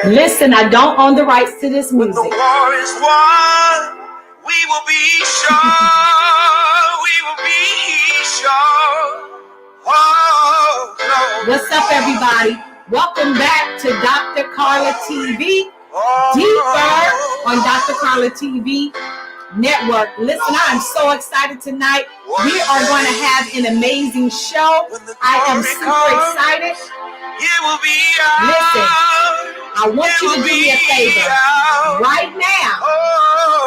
Listen, I don't own the rights to this music. When the war is won, we will be sure. We will be sure. Oh, no. What's up, everybody? Welcome back to Dr. Carla TV. Deeper on Dr. Carla TV Network. Listen, I'm so excited tonight. We are going to have an amazing show. I am super excited. Listen, I want you to do me a favor right now.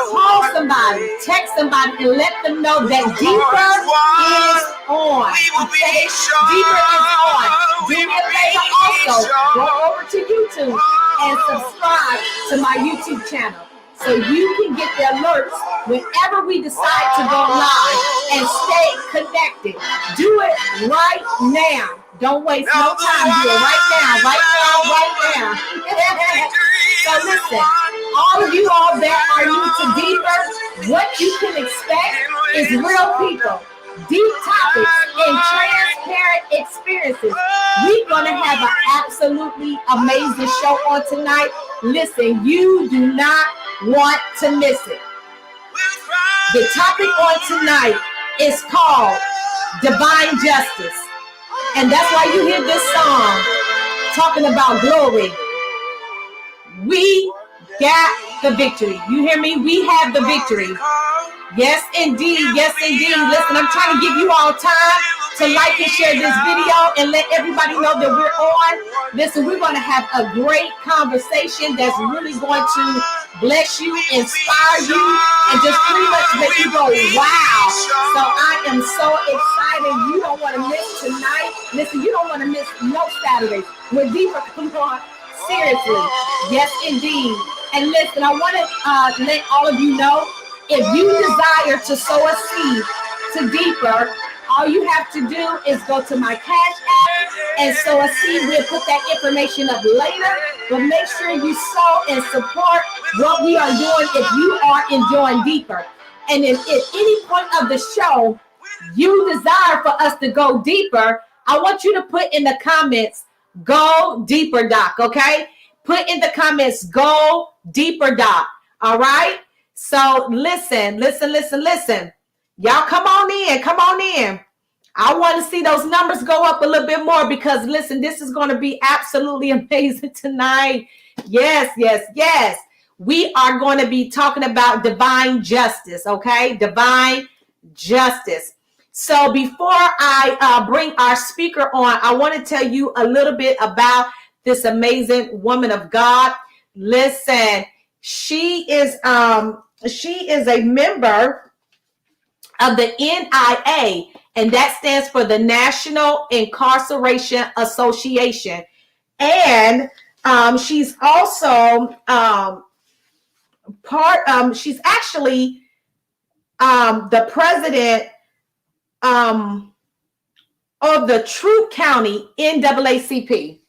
Call somebody, text somebody, and let them know that Deeper is on. Okay? Deeper is on. Do me a favor also. Go over to YouTube and subscribe to my YouTube channel so you can get the alerts whenever we decide to go live and stay connected. Do it right now. Don't waste no time. Do it right now, right now, right now. So listen, all of you all that are new to Deeper, what you can expect is real people, deep topics, and transparent experiences. We're going to have an absolutely amazing show on tonight. Listen, you do not want to miss it. The topic on tonight is called Divine Justice. And that's why you hear this song talking about glory. We got the victory. You hear me? We have the victory. Yes, indeed. Yes, indeed. Listen, I'm trying to give you all time to like and share this video and let everybody know that we're on. Listen, we're going to have a great conversation that's really going to bless you, inspire you, and just pretty much make you go, wow. So I am so excited. You don't want to miss tonight. Listen, you don't want to miss no Saturdays. We're Deeper. Come on. Seriously. Yes, indeed. And listen, I want to let all of you know, if you desire to sow a seed to Deeper, all you have to do is go to my Cash App and sow a seed. We'll put that information up later, but make sure you sow and support what we are doing if you are enjoying Deeper. And if at any point of the show you desire for us to go deeper, I want you to put in the comments, go deeper, Doc, okay? Put in the comments, go deeper, Doc, all right? So listen. Y'all come on in. I want to see those numbers go up a little bit more because listen, this is going to be absolutely amazing tonight. Yes. We are going to be talking about divine justice, okay? Divine justice. So before I bring our speaker on, I want to tell you a little bit about this amazing woman of God. Listen, she is a member of the NIA, and that stands for the National Incarceration Association. And she's also she's actually the president of the Troup County NAACP.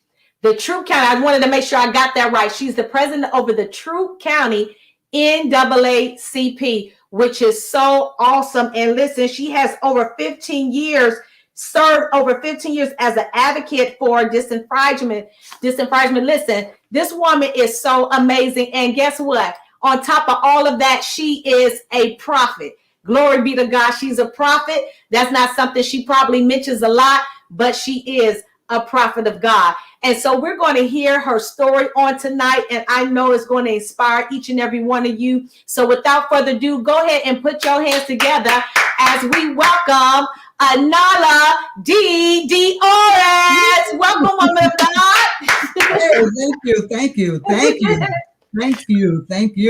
The Troup County, I wanted to make sure I got that right. She's the president over the Troup County NAACP, which is so awesome. And listen, she has served over 15 years as an advocate for disenfranchisement. Listen, this woman is so amazing. And guess what? On top of all of that, she is a prophet. Glory be to God. She's a prophet. That's not something she probably mentions a lot, but she is a prophet of God. And so we're going to hear her story on tonight, and I know it's going to inspire each and every one of you. So without further ado, go ahead and put your hands together as we welcome Annala Diors. Welcome, woman of God. Thank you.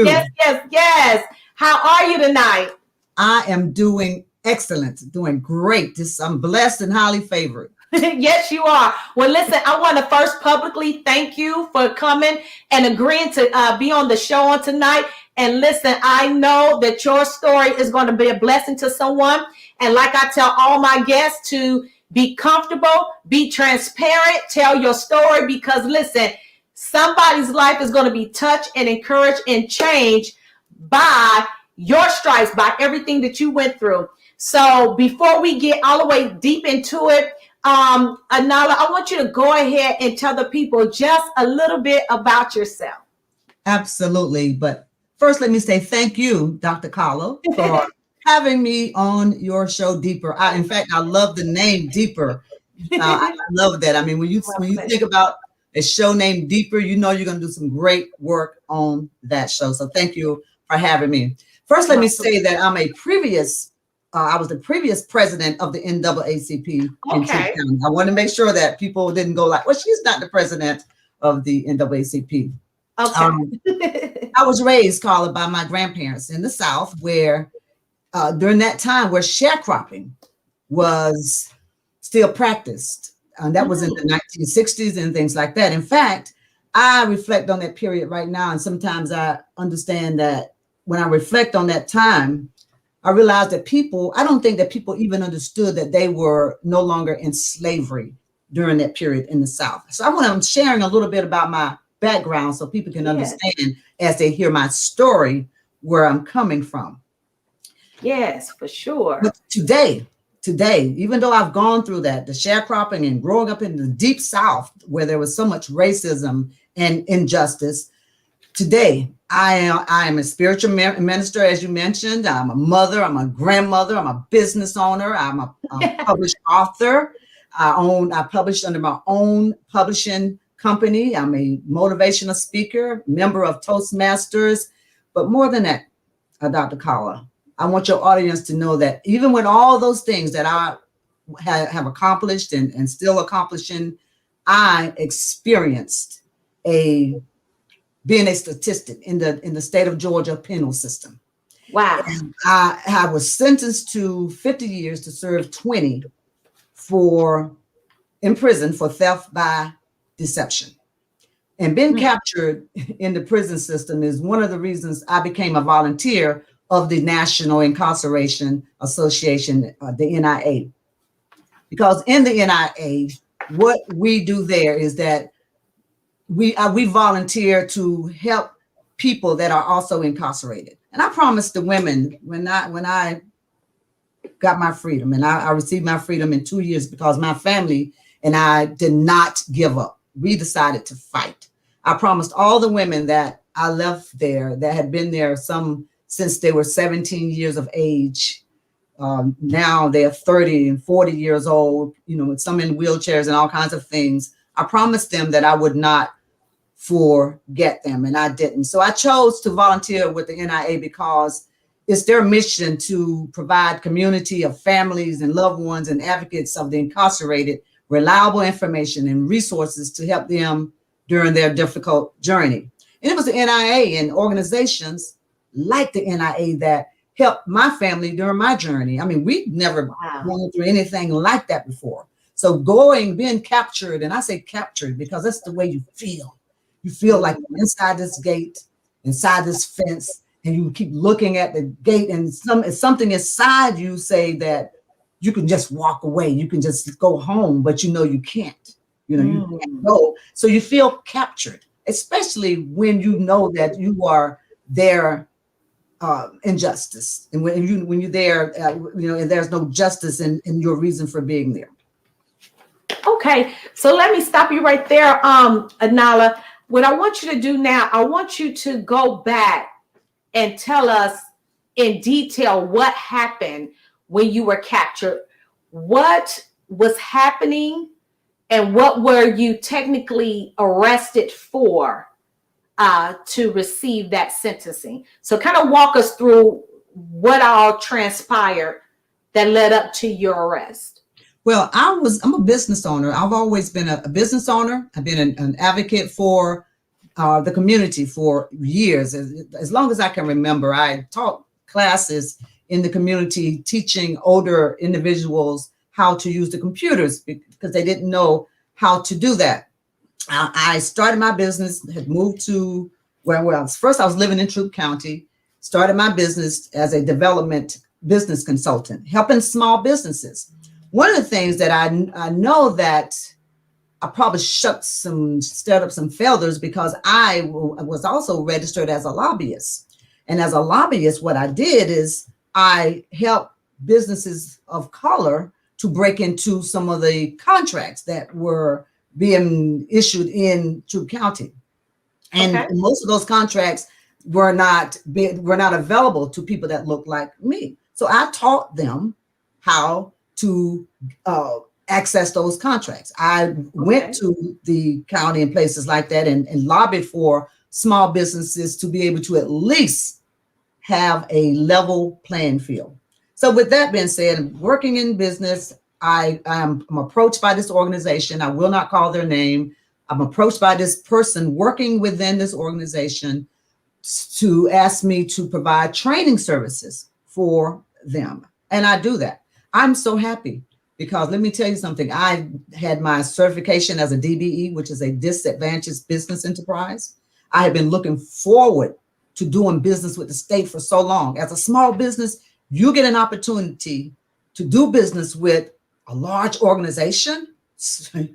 Yes. How are you tonight? I am doing excellent, doing great. I'm blessed and highly favored. Yes, you are. Well, listen, I want to first publicly thank you for coming and agreeing to be on the show on tonight. And listen, I know that your story is going to be a blessing to someone. And like I tell all my guests, to be comfortable, be transparent, tell your story, because listen, somebody's life is going to be touched and encouraged and changed by your stripes, by everything that you went through. So before we get all the way deep into it, Annala, I want you to go ahead and tell the people just a little bit about yourself. Absolutely. But first, let me say thank you, Dr. Carla, for having me on your show, Deeper. In fact, I love the name Deeper. I love that. I mean, when you think about a show named Deeper, you know you're going to do some great work on that show. So thank you for having me. First, let me say that I was the previous president of the NAACP in Troup County. I want to make sure that people didn't go like, well, she's not the president of the NAACP. Okay. I was raised, Carla, by my grandparents in the South, where during that time where sharecropping was still practiced. That was in the 1960s and things like that. In fact, I reflect on that period right now. And sometimes I understand that when I reflect on that time, I realized that I don't think that people even understood that they were no longer in slavery during that period in the South. So I'm sharing a little bit about my background so people can understand as they hear my story where I'm coming from. Yes, for sure. But today, even though I've gone through that, the sharecropping and growing up in the deep South where there was so much racism and injustice, today I am a spiritual minister, as you mentioned. I'm a mother, I'm a grandmother, I'm a business owner, I'm a published author. I publish under my own publishing company. I'm a motivational speaker, member of Toastmasters. But more than that, Dr. Carla, I want your audience to know that even with all those things that I have accomplished and still accomplishing, I experienced being a statistic in the state of Georgia penal system. Wow. And I was sentenced to 50 years to serve 20 in prison for theft by deception. And being captured in the prison system is one of the reasons I became a volunteer of the National Incarceration Association, the NIA. Because in the NIA, what we do there is that we volunteer to help people that are also incarcerated. And I promised the women when I got my freedom, and I received my freedom in 2 years because my family and I did not give up. We decided to fight. I promised all the women that I left there that had been there since they were 17 years of age. Now they're 30 and 40 years old, some in wheelchairs and all kinds of things. I promised them that I would not forget them, and I didn't. So I chose to volunteer with the NIA because it's their mission to provide community of families and loved ones and advocates of the incarcerated reliable information and resources to help them during their difficult journey. And it was the NIA and organizations like the NIA that helped my family during my journey. I mean, we'd never gone through anything like that before. So being captured, and I say captured because that's the way you feel. You feel like you're inside this gate, inside this fence, and you keep looking at the gate, and something inside you say that you can just walk away, you can just go home, but you can't. You can't go. So you feel captured, especially when you know that you are there injustice, and when you're there, and there's no justice in your reason for being there. Okay, so let me stop you right there, Annala. What I want you to do now, I want you to go back and tell us in detail what happened when you were captured. What was happening, and what were you technically arrested for to receive that sentencing? So kind of walk us through what all transpired that led up to your arrest. Well, I'm a business owner. I've always been a business owner. I've been an advocate for the community for years. As long as I can remember, I taught classes in the community teaching older individuals how to use the computers because they didn't know how to do that. I started my business, had moved to where I was. First, I was living in Troup County, started my business as a development business consultant, helping small businesses. One of the things that I know that I probably stirred up some feathers because I was also registered as a lobbyist. And as a lobbyist, what I did is I helped businesses of color to break into some of the contracts that were being issued in Troup County. And most of those contracts were not available to people that looked like me. So I taught them how to access those contracts. I went to the county and places like that and lobbied for small businesses to be able to at least have a level playing field. So with that being said, working in business, I'm approached by this organization. I will not call their name. I'm approached by this person working within this organization to ask me to provide training services for them. And I do that. I'm so happy because let me tell you something. I had my certification as a DBE, which is a disadvantaged business enterprise. I have been looking forward to doing business with the state for so long. As a small business, you get an opportunity to do business with a large organization.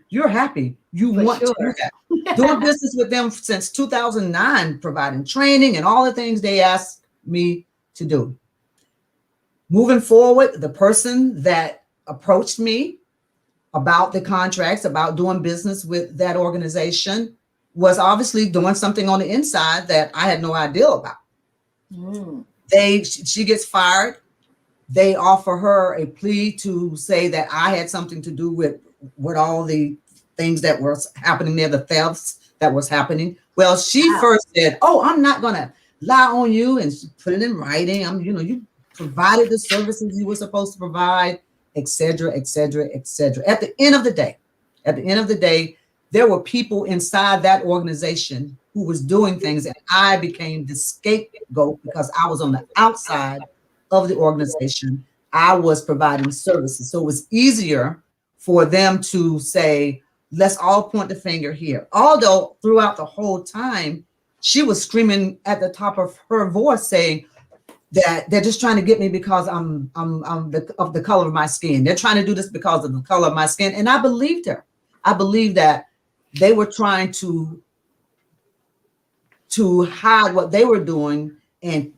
You're happy. You want to do that. Doing business with them since 2009, providing training and all the things they asked me to do. Moving forward, the person that approached me about the contracts, about doing business with that organization, was obviously doing something on the inside that I had no idea about. She gets fired. They offer her a plea to say that I had something to do with all the things that were happening there, the thefts that was happening. Well, she first said, "Oh, I'm not gonna lie on you," and she put it in writing. You provided the services you were supposed to provide, et cetera, et cetera, et cetera. At the end of the day, there were people inside that organization who was doing things, and I became the scapegoat because I was on the outside of the organization. I was providing services. So it was easier for them to say, let's all point the finger here. Although throughout the whole time, she was screaming at the top of her voice saying that they're just trying to get me because I'm of the color of my skin. They're trying to do this because of the color of my skin. And I believed her. I believed that they were trying to hide what they were doing and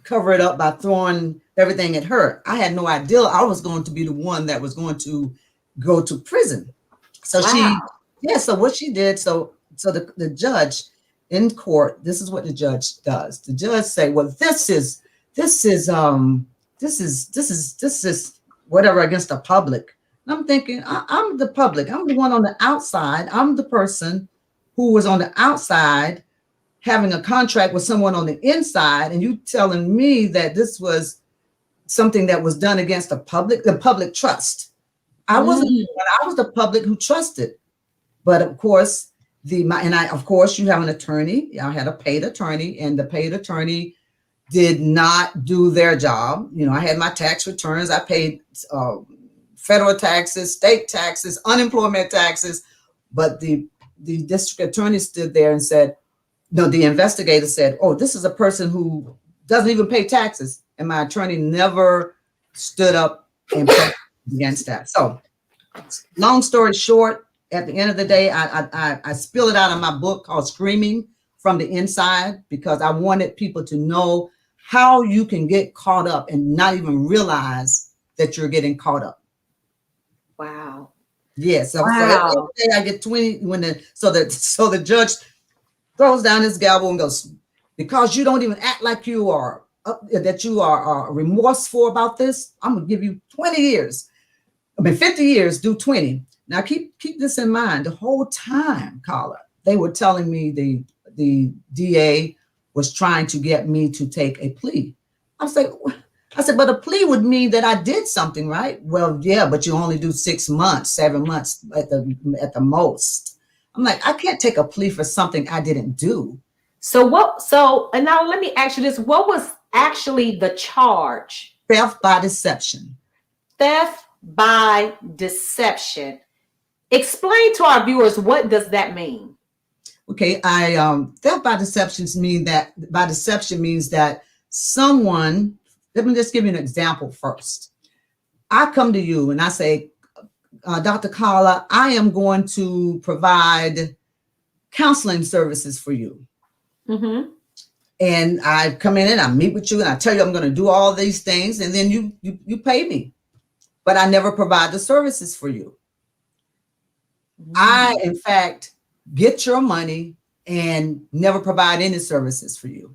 cover it up by throwing everything at her. I had no idea I was going to be the one that was going to go to prison. So so what she did, so the judge in court, this is what the judge does. The judge say, well, this is whatever against the public. And I'm thinking, I'm the public. I'm the one on the outside. I'm the person who was on the outside having a contract with someone on the inside, and you telling me that this was something that was done against the public trust. I wasn't. I was the public who trusted. But of course, of course, you have an attorney. I had a paid attorney, and the paid attorney did not do their job. I had my tax returns. I paid federal taxes, state taxes, unemployment taxes. But the district attorney stood there and said, no, the investigator said, oh, this is a person who doesn't even pay taxes. And my attorney never stood up and protested against that. So long story short, at the end of the day, I spill it out in my book called Screaming from the Inside, because I wanted people to know how you can get caught up and not even realize that you're getting caught up. Wow. Yes. Yeah, so at the end of the day, I get 20 so the judge throws down his gavel and goes, because you don't even act like you are that you are remorseful about this, I'm gonna give you 20 years. 50 years, do 20. Now keep this in mind. The whole time, Carla, they were telling me the DA was trying to get me to take a plea. I said, but a plea would mean that I did something, right? Well, yeah, but you only do 6 months, 7 months at the most. I'm like, I can't take a plea for something I didn't do. And now let me ask you this. What was actually the charge? Theft by deception. Theft by deception. Explain to our viewers, what does that mean? Okay, theft by deception means that someone, let me just give you an example first. I come to you and I say, Dr. Carla, I am going to provide counseling services for you. Mm-hmm. And I come in and I meet with you and I tell you I'm going to do all these things, and then you pay me. but I never provide the services for you. I, in fact, get your money and never provide any services for you.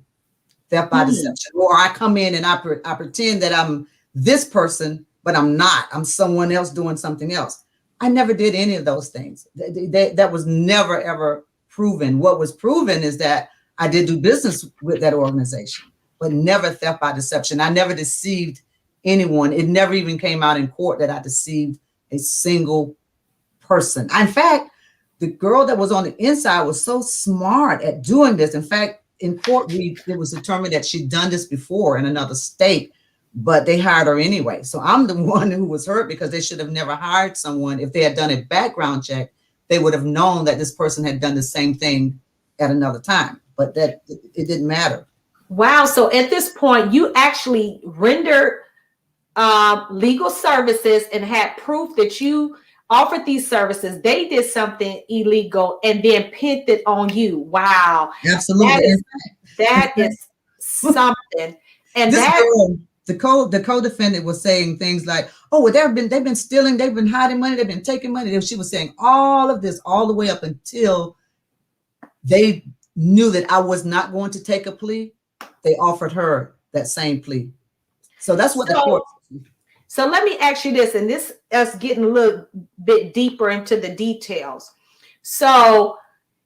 Theft by deception. Or I come in and I pretend that I'm this person, but I'm not. I'm someone else doing something else. I never did any of those things. That was never, ever proven. What was proven is that I did do business with that organization, but never theft by deception. I never deceived anyone. It never even came out in court that I deceived a single person. In fact, the girl that was on the inside was so smart at doing this. In fact, in court, it was determined that she'd done this before in another state, but they hired her anyway. So I'm the one who was hurt because they should have never hired someone. If they had done a background check, they would have known that this person had done the same thing at another time, but that it didn't matter. Wow. So at this point, you actually rendered legal services and had proof that you offered these services. They did something illegal and then pinned it on you. Wow. Absolutely. That is something. And this that girl, the co-defendant was saying things like, oh, well, they've been stealing, they've been hiding money, they've been taking money. She was saying all of this all the way up until they knew that I was not going to take a plea. They offered her that same plea. So that's what the court. So let me ask you this, and this us getting a little bit deeper into the details. So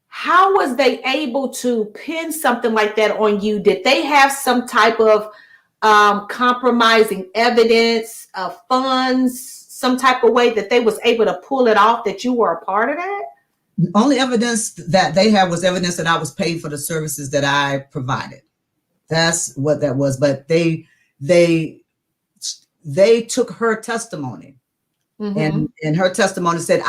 how was they able to pin something like that on you? Did they have some type of compromising evidence of funds, some type of way that they was able to pull it off that you were a part of that? The only evidence that they had was evidence that I was paid for the services that I provided. That's what that was. But they took her testimony, and her testimony said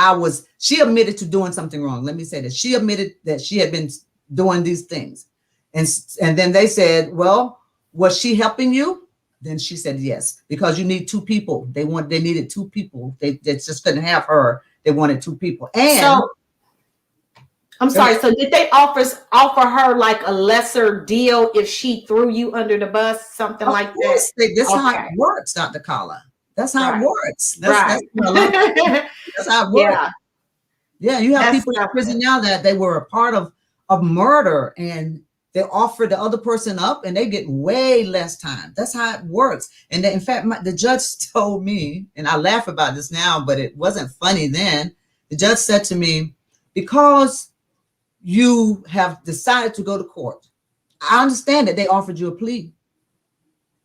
she admitted to doing something wrong. Let me say that she admitted that she had been doing these things, and then they said, well, was she helping you? Then she said yes, because you need two people. They needed two people. They just couldn't have her. They wanted two people. And so, I'm sorry. So did they offer her like a lesser deal if she threw you under the bus, something like that? This how it works, Dr. Carla. That's how it works. That's how it works. Yeah, you have people in prison now that they were a part of murder, and they offer the other person up, and they get way less time. That's how it works. And in fact, the judge told me, and I laugh about this now, but it wasn't funny then. The judge said to me, because you have decided to go to court, I understand that they offered you a plea,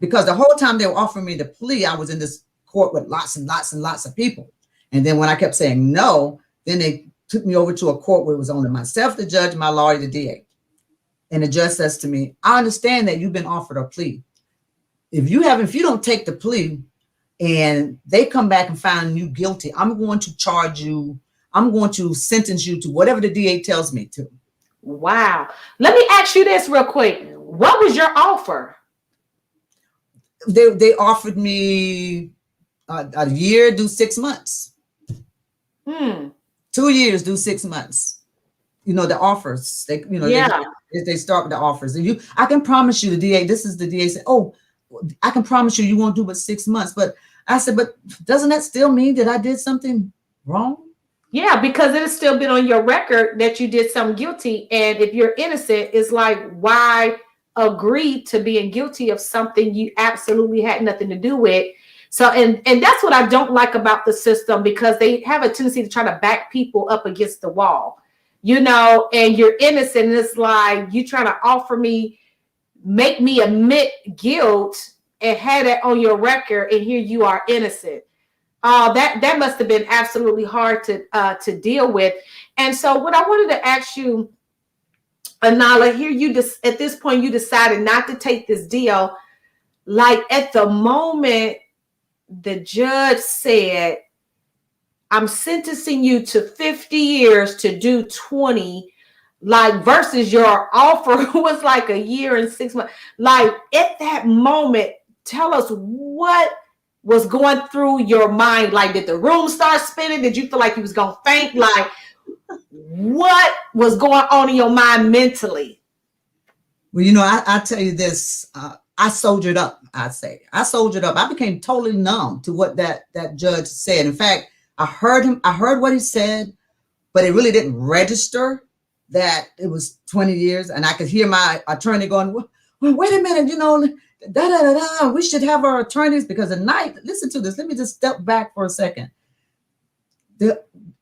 because the whole time they were offering me the plea, I was in this court with lots and lots and lots of people. And then when I kept saying no, then they took me over to a court where it was only myself, the judge, my lawyer, the DA. And the judge says to me, I understand that you've been offered a plea. If you don't take the plea and they come back and find you guilty, I'm going to charge you. I'm going to sentence you to whatever the DA tells me to. Wow. Let me ask you this real quick. What was your offer? They offered me a year, do 6 months. 2 years, do 6 months. The offers. They start with the offers. And I can promise you, the DA, this is the DA said, oh, I can promise you won't do but 6 months. But I said, but doesn't that still mean that I did something wrong? Yeah, because it has still been on your record that you did something guilty. And if you're innocent, it's like, why agree to being guilty of something you absolutely had nothing to do with? So, and that's what I don't like about the system, because they have a tendency to try to back people up against the wall, and you're innocent. And it's like, you trying to offer me, make me admit guilt and have that on your record. And here you are innocent. That must have been absolutely hard to deal with. And so what I wanted to ask you, Annala, here at this point, you decided not to take this deal. Like at the moment, the judge said, I'm sentencing you to 50 years to do 20, like versus your offer was like a year and 6 months. Like at that moment, tell us what was going through your mind. Like, did the room start spinning? Did you feel like you was going to faint? Like, what was going on in your mind mentally? Well, I tell you this, I soldiered up. I'd say I soldiered up. I became totally numb to what that judge said. In fact, I heard him. I heard what he said, but it really didn't register that it was 20 years. And I could hear my attorney going, well, wait a minute, we should have our attorneys, because the night, listen to this, let me just step back for a second. The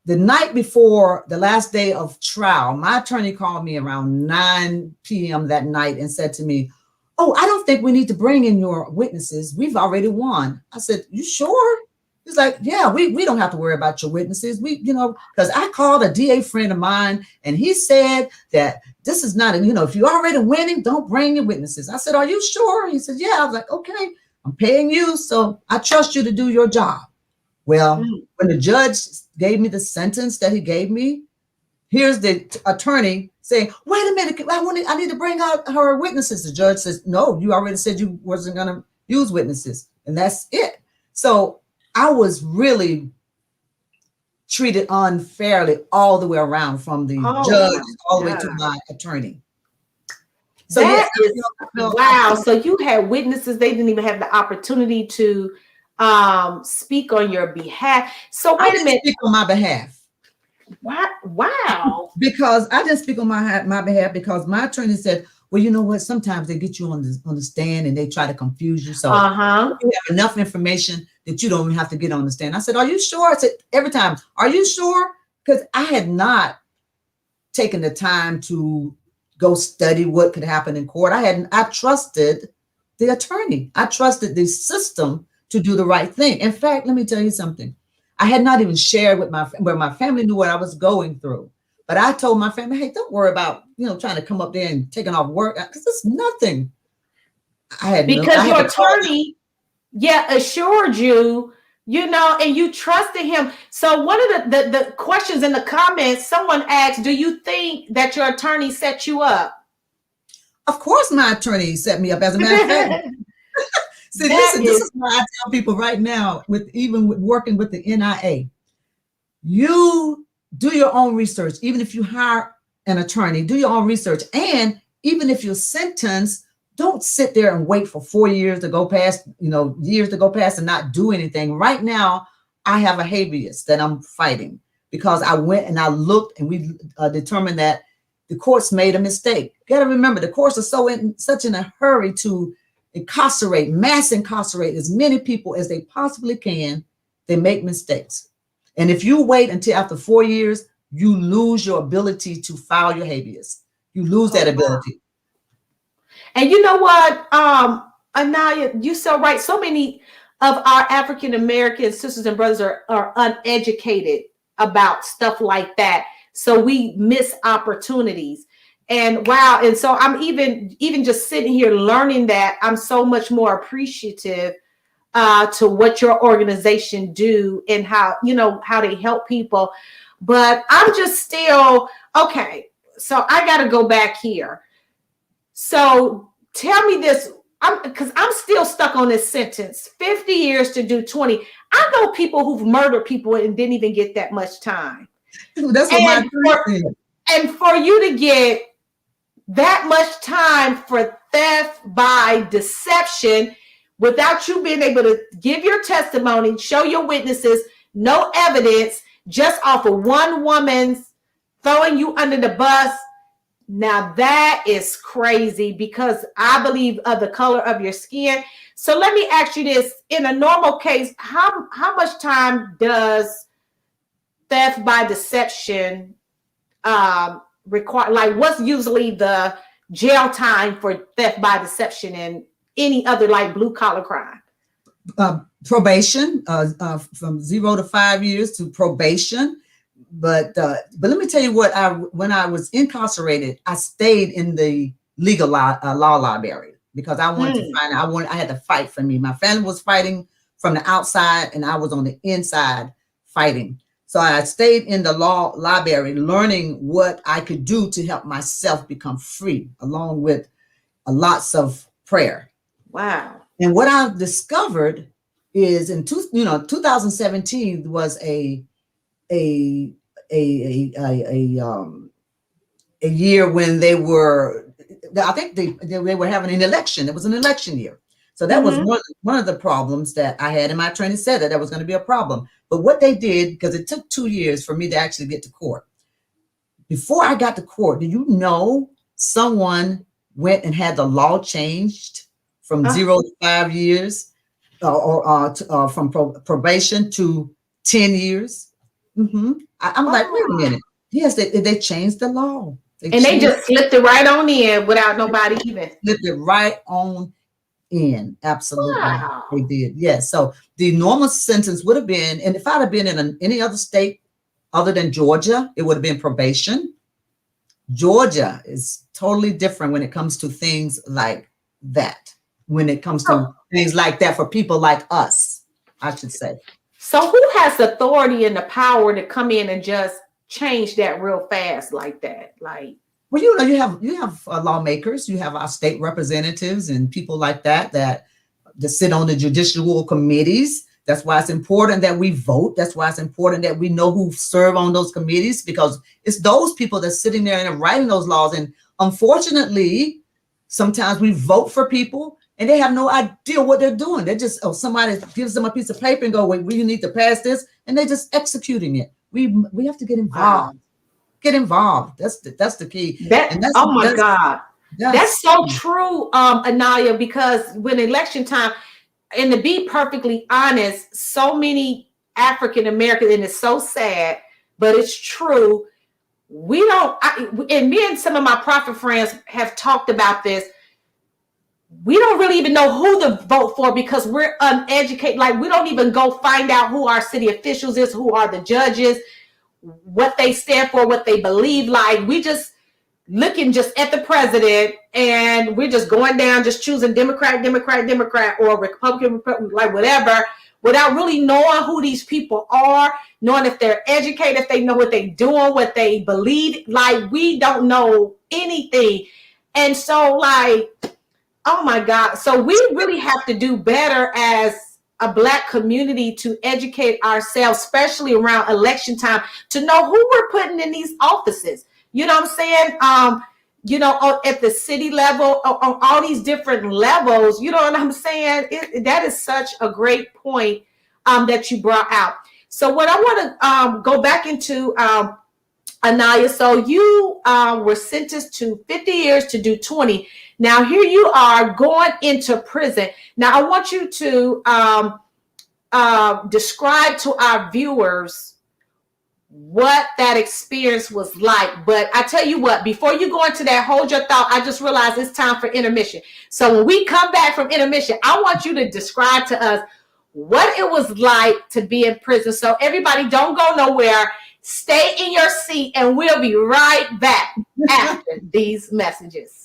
night before the last day of trial, my attorney called me around 9 p.m. that night and said to me, oh, I don't think we need to bring in your witnesses. We've already won. I said, you sure? He's like, yeah, we don't have to worry about your witnesses. Because I called a DA friend of mine and he said that this is not, if you're already winning, don't bring your witnesses. I said, are you sure? He said, yeah. I was like, okay, I'm paying you, so I trust you to do your job. Well, when the judge gave me the sentence that he gave me, here's the attorney saying, wait a minute, I need to bring out her witnesses. The judge says, no, you already said you wasn't going to use witnesses, and that's it. So I was really treated unfairly all the way around, from the judge all the way to my attorney. So wow. So you had witnesses. They didn't even have the opportunity to speak on your behalf. So wait a minute. Speak on my behalf. Wow. Because I didn't speak on my behalf because my attorney said, well, you know what? Sometimes they get you on the stand and they try to confuse you. So you have enough information that you don't even have to get on the stand. I said, are you sure? I said every time, are you sure? Because I had not taken the time to go study what could happen in court. I trusted the attorney. I trusted the system to do the right thing. In fact, let me tell you something. I had not even shared with my family knew what I was going through. But I told my family, hey, don't worry about, trying to come up there and taking off work, because it's nothing. Your attorney, assured you, and you trusted him. So one of the questions in the comments, someone asked, do you think that your attorney set you up? Of course my attorney set me up, as a matter of fact. See, this is why I tell people right now, with working with the NIA, you do your own research. Even if you hire an attorney, do your own research. And even if you're sentenced, don't sit there and wait for 4 years to go past, years to go past and not do anything. Right now, I have a habeas that I'm fighting because I went and I looked and we determined that the courts made a mistake. You got to remember, the courts are such in a hurry to mass incarcerate as many people as they possibly can. They make mistakes. And if you wait until after 4 years, you lose your ability to file your habeas. You lose that ability. And you know what, Annala, you're so right. So many of our African-American sisters and brothers are uneducated about stuff like that. So we miss opportunities. And wow. And so I'm even just sitting here learning that, I'm so much more appreciative to what your organization do and how they help people. But I'm just still, okay. So I got to go back here. So tell me this, because I'm still stuck on this sentence, 50 years to do 20. I know people who've murdered people and didn't even get that much time. That's what and for you to get that much time for theft by deception without you being able to give your testimony, show your witnesses, no evidence, just off of one woman's throwing you under the bus. Now that is crazy, because I believe of the color of your skin. So let me ask you this. In a normal case, how much time does theft by deception require? Like, what's usually the jail time for theft by deception and any other like blue collar crime? Probation, from 0 to 5 years to probation. But let me tell you what, when I was incarcerated, I stayed in the legal law library because I wanted to find out. I had to fight for me. My family was fighting from the outside and I was on the inside fighting. So I stayed in the law library learning what I could do to help myself become free, along with lots of prayer. Wow. And what I've discovered is in 2017 was a year when they were I think they were having an election. It was an election year. So that was one of the problems that I had in my training, said that was going to be a problem. But what they did, because it took 2 years for me to actually get to court. Before I got to court, do you know someone went and had the law changed from 0 to 5 years or from probation to 10 years? I'm like, wait a minute. Yes, they changed the law. They just slipped it right on in without nobody even. Slipped it right on in. Absolutely. Wow. They did. Yes. So the normal sentence would have been, and if I'd have been in any other state other than Georgia, it would have been probation. Georgia is totally different when it comes to things like that. When it comes to things like that for people like us, I should say. So who has the authority and the power to come in and just change that real fast like that? Like, well, you have lawmakers, you have our state representatives and people like that sit on the judicial committees. That's why it's important that we vote. That's why it's important that we know who serve on those committees, because it's those people that's sitting there and writing those laws. And unfortunately, sometimes we vote for people and they have no idea what they're doing. They're just, somebody gives them a piece of paper and go, wait, we need to pass this, and they're just executing it. We have to get involved. Get involved. That's the key. Oh my God. That's so true, Annala, because when election time, and to be perfectly honest, so many African Americans, and it's so sad, but it's true. And me and some of my prophet friends have talked about this. We don't really even know who to vote for because we're uneducated. Like, we don't even go find out who our city officials is, who are the judges, what they stand for, what they believe. Like, we just looking just at the president, and we're just going down, just choosing Democrat, or Republican, like whatever, without really knowing who these people are, knowing if they're educated, if they know what they're doing, what they believe. Like, we don't know anything. And so, like, oh my God. So we really have to do better as a Black community to educate ourselves, especially around election time, to know who we're putting in these offices. You know what I'm saying? At the city level, on all these different levels, you know what I'm saying? That is such a great point that you brought out. So what I want to go back into, Annala, so you were sentenced to 50 years to do 20. Now here you are going into prison. Now I want you to describe to our viewers what that experience was like. But I tell you what, before you go into that, hold your thought. I just realized it's time for intermission. So when we come back from intermission, I want you to describe to us what it was like to be in prison. So everybody, don't go nowhere. Stay in your seat, and we'll be right back after these messages.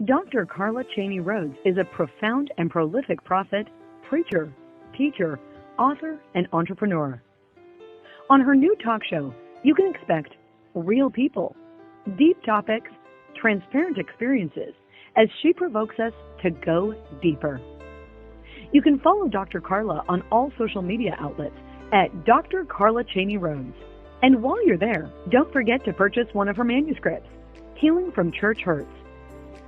Dr. Carla Chaney-Rhodes is a profound and prolific prophet, preacher, teacher, author, and entrepreneur. On her new talk show, you can expect real people, deep topics, transparent experiences, as she provokes us to go deeper. You can follow Dr. Carla on all social media outlets at Dr. Carla Chaney-Rhodes. And while you're there, don't forget to purchase one of her manuscripts, Healing from Church Hurts.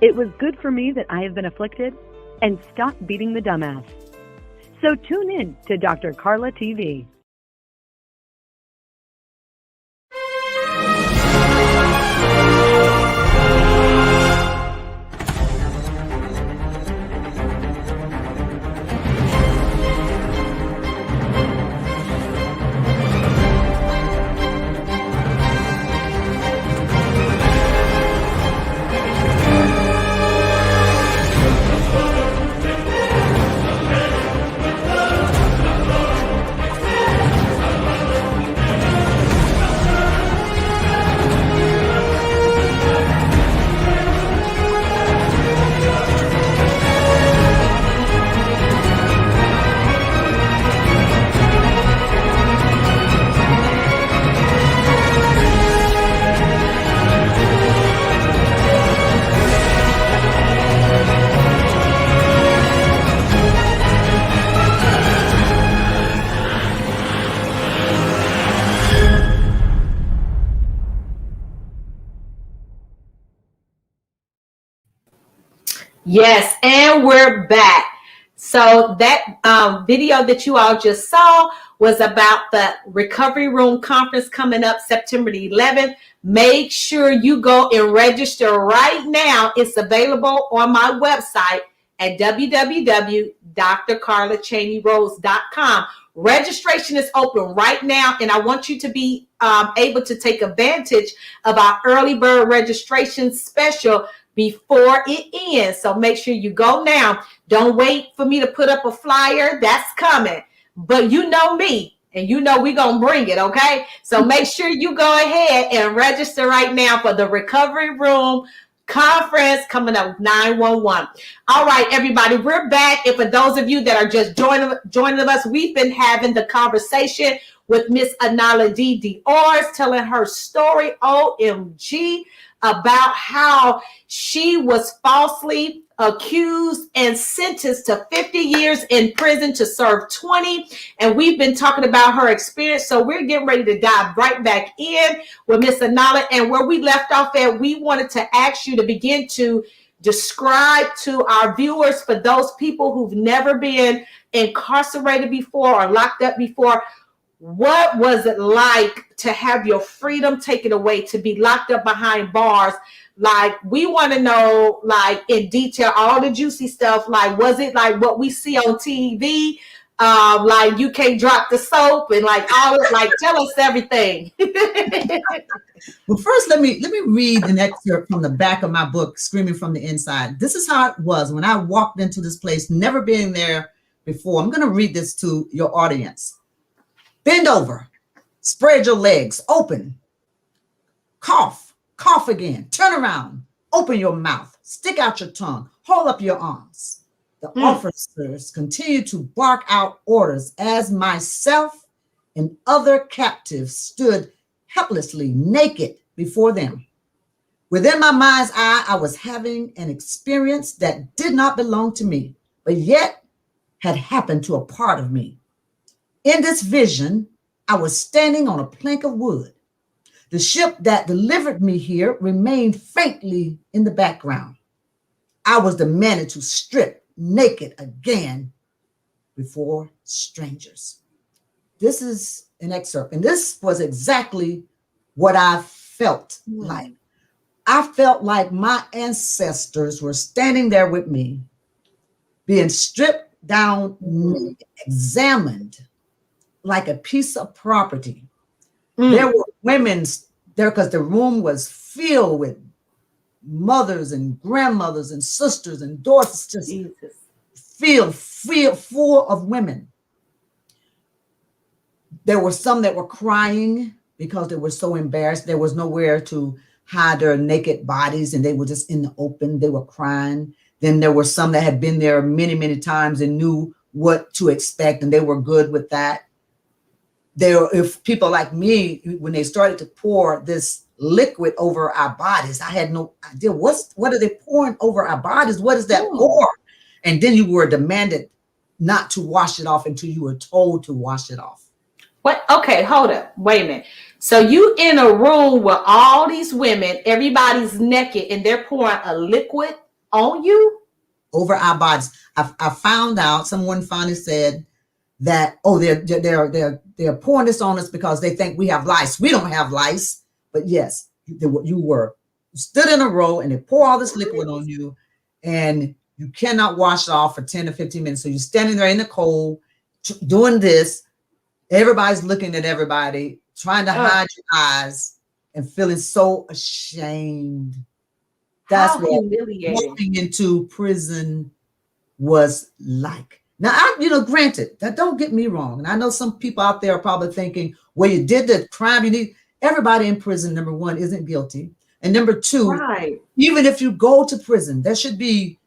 It was good for me that I have been afflicted, and stop beating the dumbass. So tune in to Dr. Carla TV. Yes, and we're back. So that video that you all just saw was about the Recovery Room Conference coming up September the 11th. Make sure you go and register right now. It's available on my website at www.drcarlachaneyrhodes.com. Registration is open right now, and I want you to be able to take advantage of our early bird registration special before it ends. So make sure you go now. Don't wait for me to put up a flyer. That's coming. But you know me, and you know we're going to bring it, okay? So make sure you go ahead and register right now for the Recovery Room Conference coming up 9/11. All right, everybody, we're back. And for those of you that are just joining us, we've been having the conversation with Miss Annala Diors, telling her story, OMG, about how she was falsely accused and sentenced to 50 years in prison to serve 20. And we've been talking about her experience. So we're getting ready to dive right back in with Miss Annala. And where we left off at, we wanted to ask you to begin to describe to our viewers, for those people who've never been incarcerated before or locked up before, what was it like to have your freedom taken away, to be locked up behind bars? Like, we want to know, like, in detail, all the juicy stuff. Like, was it like what we see on TV? Like, you can't drop the soap and like all of, like, tell us everything. Well, first, let me read an excerpt from the back of my book, Screaming from the Inside. This is how it was when I walked into this place, never being there before. I'm going to read this to your audience. Bend over, spread your legs open, cough, cough again, turn around, open your mouth, stick out your tongue, hold up your arms. The officers continued to bark out orders as myself and other captives stood helplessly naked before them. Within my mind's eye, I was having an experience that did not belong to me, but yet had happened to a part of me. In this vision, I was standing on a plank of wood. The ship that delivered me here remained faintly in the background. I was demanded to strip naked again before strangers. This is an excerpt, and this was exactly what I felt like. I felt like my ancestors were standing there with me, being stripped down, examined like a piece of property. There were women there because the room was filled with mothers and grandmothers and sisters and daughters, just filled full of women. There were some that were crying because they were so embarrassed. There was nowhere to hide their naked bodies, and they were just in the open. They were crying. Then there were some that had been there many, many times and knew what to expect, and they were good with that. If people like me, when they started to pour this liquid over our bodies, I had no idea what are they pouring over our bodies? What is that for? And then you were demanded not to wash it off until you were told to wash it off. What? Okay, hold up. Wait a minute. So you in a room with all these women, everybody's naked, and they're pouring a liquid on you? Over our bodies. I found out, someone finally said that, they're pouring this on us because they think we have lice. We don't have lice, but yes, you stood in a row and they pour all this liquid on you, and you cannot wash it off for 10 to 15 minutes. So you're standing there in the cold doing this. Everybody's looking at everybody, trying to hide your eyes and feeling so ashamed. That's what walking into prison was like. Now, granted, that don't get me wrong. And I know some people out there are probably thinking, well, you did the crime. Everybody in prison, number one, isn't guilty. And number two, even if you go to prison, there should be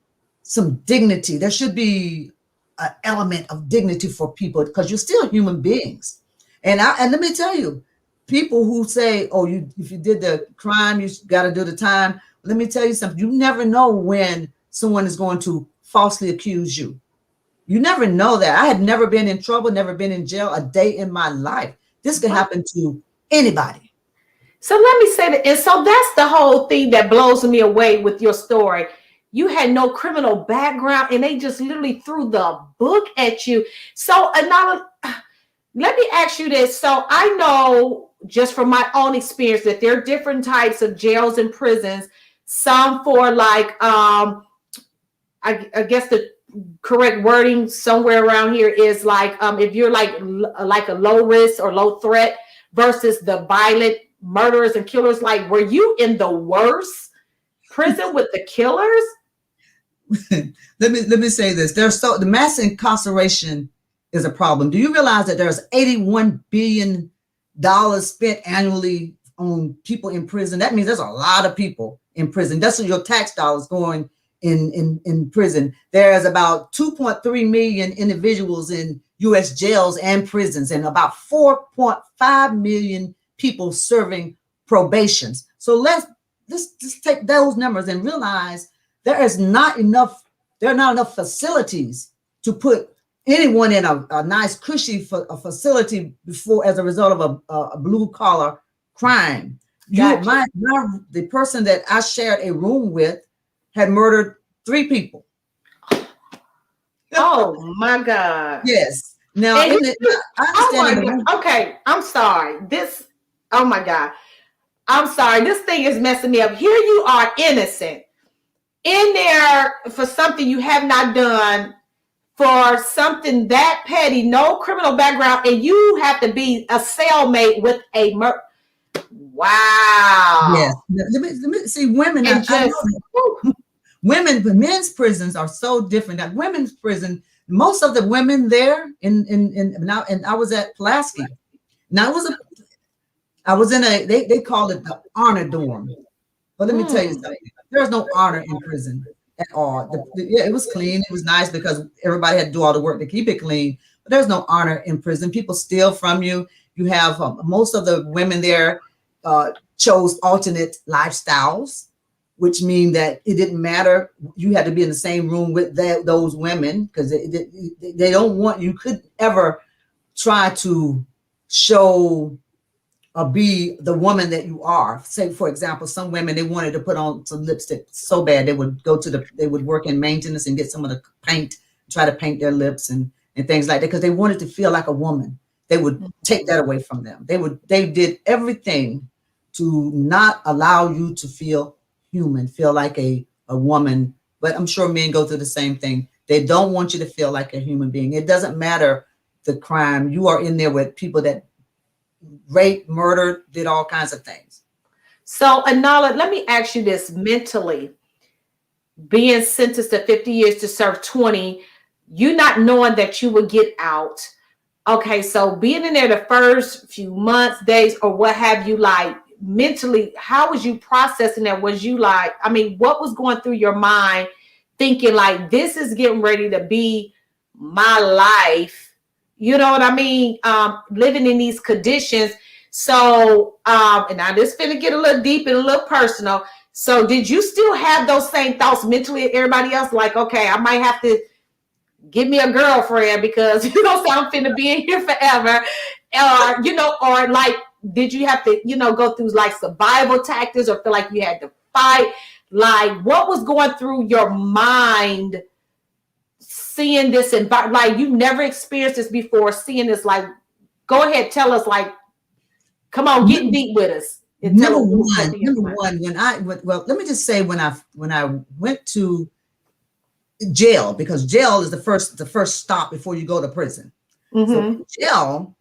some dignity. There should be an element of dignity for people, because you're still human beings. And let me tell you, people who say, if you did the crime, you got to do the time. Let me tell you something. You never know when someone is going to falsely accuse you. You never know that. I had never been in trouble, never been in jail a day in my life. This could happen to anybody. So let me say that. And so that's the whole thing that blows me away with your story. you had no criminal background, and they just literally threw the book at you. So, Annala, let me ask you this. So I know just from my own experience that there are different types of jails and prisons. Some for like, I guess the correct wording somewhere around here is like, if you're like a low risk or low threat versus the violent murderers and killers. Like, were you in the worst prison with the killers? Let me say this. The mass incarceration is a problem. Do you realize that there's $81 billion spent annually on people in prison? That means there's a lot of people in prison. That's your tax dollars going in prison. There's about 2.3 million individuals in U.S. jails and prisons, and about 4.5 million people serving probations. So let's just take those numbers and realize there are not enough facilities to put anyone in a nice cushy facility before, as a result of a blue collar crime. Gotcha. The person that I shared a room with had murdered 3 people. Oh my God. Yes. Now, I understand. Okay, I'm sorry. Oh my God. I'm sorry. This thing is messing me up. Here you are, innocent, in there for something you have not done, for something that petty, no criminal background, and you have to be a cellmate with a murder. Wow. Yes. Let me see, women. Women, but men's prisons are so different. That women's prison, most of the women there and I was at Pulaski. Now I was in they called it the honor dorm. But let me tell you something. There's no honor in prison at all. It was clean. It was nice because everybody had to do all the work to keep it clean. But there's no honor in prison. People steal from you. You have most of the women there chose alternate lifestyles, which mean that it didn't matter. You had to be in the same room with those women because they don't want, you couldn't ever try to show or be the woman that you are. Say, for example, some women, they wanted to put on some lipstick so bad they would they would work in maintenance and get some of the paint, try to paint their lips and things like that because they wanted to feel like a woman. They would take that away from them. They did everything to not allow you to feel human, feel like a woman. But I'm sure men go through the same thing. They don't want you to feel like a human being. It doesn't matter the crime. You are in there with people that raped, murdered, did all kinds of things. So, Annala, let me ask you this mentally. Being sentenced to 50 years to serve 20, you not knowing that you would get out. Okay, so being in there the first few months, days, or what have you, like, mentally, how was you processing that? Was you like, I mean, what was going through your mind thinking like, this is getting ready to be my life? You know what I mean? Living in these conditions. So, and now this finna get a little deep and a little personal. So did you still have those same thoughts mentally as everybody else? Like, okay, I might have to get me a girlfriend because, so I'm finna be in here forever. Or like, did you have to, go through like survival tactics or feel like you had to fight? Like, what was going through your mind seeing this environment? Like, you never experienced this before, seeing this, like, go ahead, tell us, like, come on, get deep with us. Number one, let me just say when I went to jail, because jail is the first stop before you go to prison. So jail,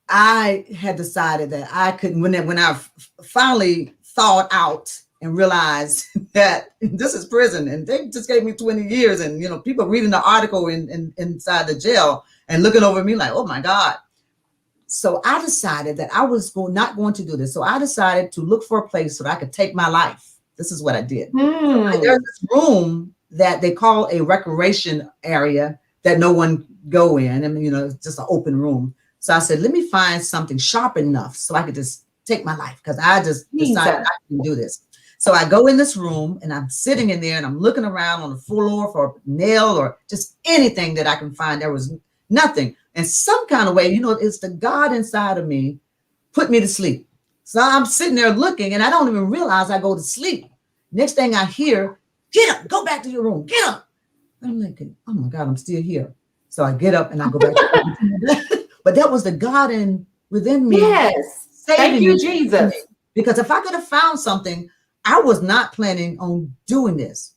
I had decided that I couldn't, when I finally thawed out and realized that this is prison and they just gave me 20 years and, people reading the article inside the jail and looking over me like, oh my God. So I decided that I was not going to do this. So I decided to look for a place so that I could take my life. This is what I did. So there's this room that they call a recreation area that no one go in. I mean, it's just an open room. So I said, let me find something sharp enough so I could just take my life because I just decided I can do this. So I go in this room and I'm sitting in there and I'm looking around on the floor for a nail or just anything that I can find. There was nothing. And some kind of way, it's the God inside of me put me to sleep. So I'm sitting there looking and I don't even realize I go to sleep. Next thing I hear, get up, go back to your room, get up. And I'm like, oh my God, I'm still here. So I get up and I go back. But that was the God within me. Yes. Thank you, Jesus. Because if I could have found something, I was not planning on doing this.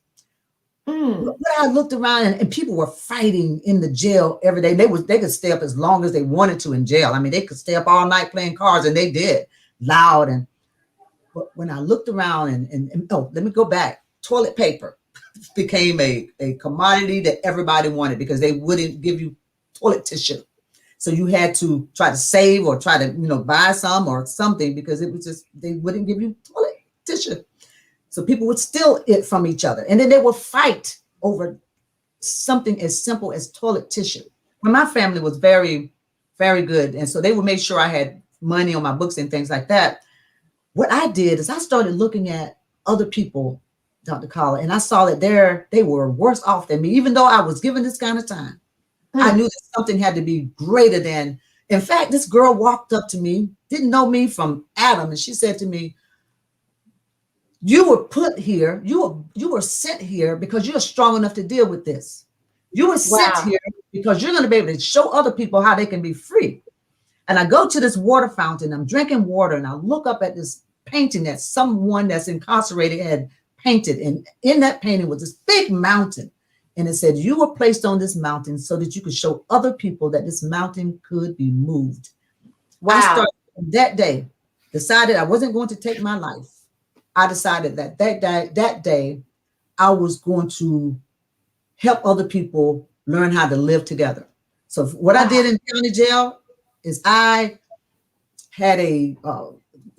But I looked around and people were fighting in the jail every day. They could stay up as long as they wanted to in jail. I mean, they could stay up all night playing cards, and they did, loud. But when I looked around and let me go back. Toilet paper became a commodity that everybody wanted because they wouldn't give you toilet tissue. So you had to try to save or try to, buy some or something because it was just, they wouldn't give you toilet tissue. So people would steal it from each other. And then they would fight over something as simple as toilet tissue. When my family was very, very good. And so they would make sure I had money on my books and things like that. What I did is I started looking at other people, Dr. Carla, and I saw that they were worse off than me. Even though I was given this kind of time, I knew that something had to be greater than. In fact, this girl walked up to me, didn't know me from Adam. And she said to me, you were put here, you were sent here because you're strong enough to deal with this. You were sent here because you're going to be able to show other people how they can be free. And I go to this water fountain, I'm drinking water, and I look up at this painting that someone that's incarcerated had painted. And in that painting was this big mountain. And it said, you were placed on this mountain so that you could show other people that this mountain could be moved. Wow. I started that day, decided I wasn't going to take my life. I decided that day I was going to help other people learn how to live together. So what I did in county jail is I had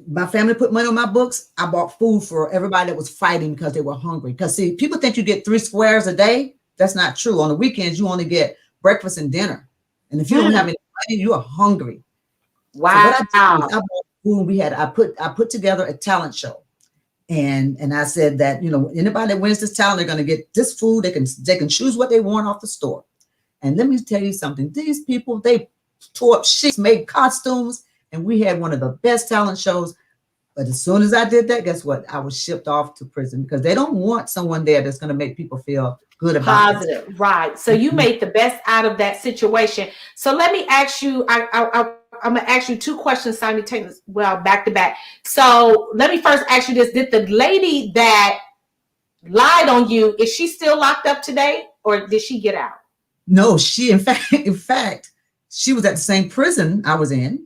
my family put money on my books. I bought food for everybody that was fighting because they were hungry. Because see, people think you get 3 squares a day. That's not true. On the weekends, you only get breakfast and dinner. And if you don't have any money, you are hungry. Wow. So what I did is I bought food. I put together a talent show. And I said that, anybody that wins this talent, they're going to get this food. They can choose what they want off the store. And let me tell you something. These people, they tore up sheets, made costumes, and we had one of the best talent shows. But as soon as I did that, guess what? I was shipped off to prison because they don't want someone there that's going to make people feel good about positive it. Right. So you made the best out of that situation. So let me ask you, I'm going to ask you 2 questions simultaneously, back to back. So let me first ask you this. Did the lady that lied on you, is she still locked up today or did she get out? No, she, in fact, she was at the same prison I was in.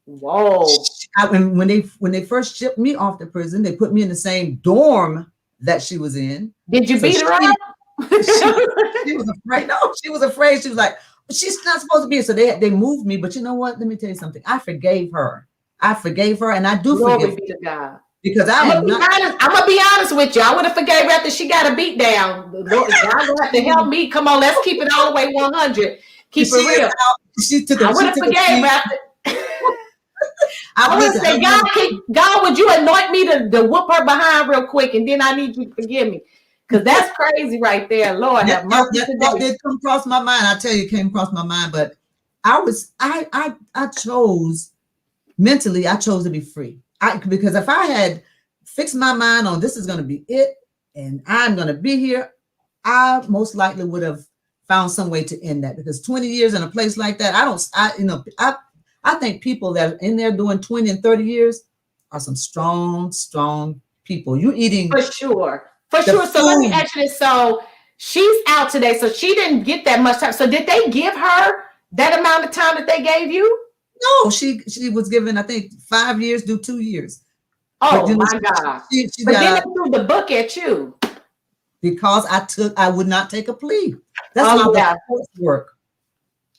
Whoa. When they first shipped me off to prison, they put me in the same dorm that she was in. Did you beat her up? She was afraid. No, she was afraid. She was like, she's not supposed to be. So they moved me. But you know what? Let me tell you something. I forgave her. And I do forgive her. Because I'm gonna be honest with you. I would have forgave her after she got a beat down. Lord, God will have to help me. Come on, let's keep it all the way 100. Keep it real. I would have forgave her after. I would say, God, would you anoint me to whoop her behind real quick, and then I need you to forgive me. Because that's crazy right there. Lord have mercy. That did come across my mind. I tell you, it came across my mind. But I chose mentally, I chose to be free. Because if I had fixed my mind on this is going to be it, and I'm going to be here, I most likely would have found some way to end that. Because 20 years in a place like that, I think people that are in there doing 20 and 30 years are some strong, strong people. You're eating. For sure. So let me ask you this. So she's out today. So she didn't get that much time. So did they give her that amount of time that they gave you? No, she was given, I think, 5 years, do 2 years. Oh my God. But then they threw the book at you. Because I would not take a plea. That's how the courts work.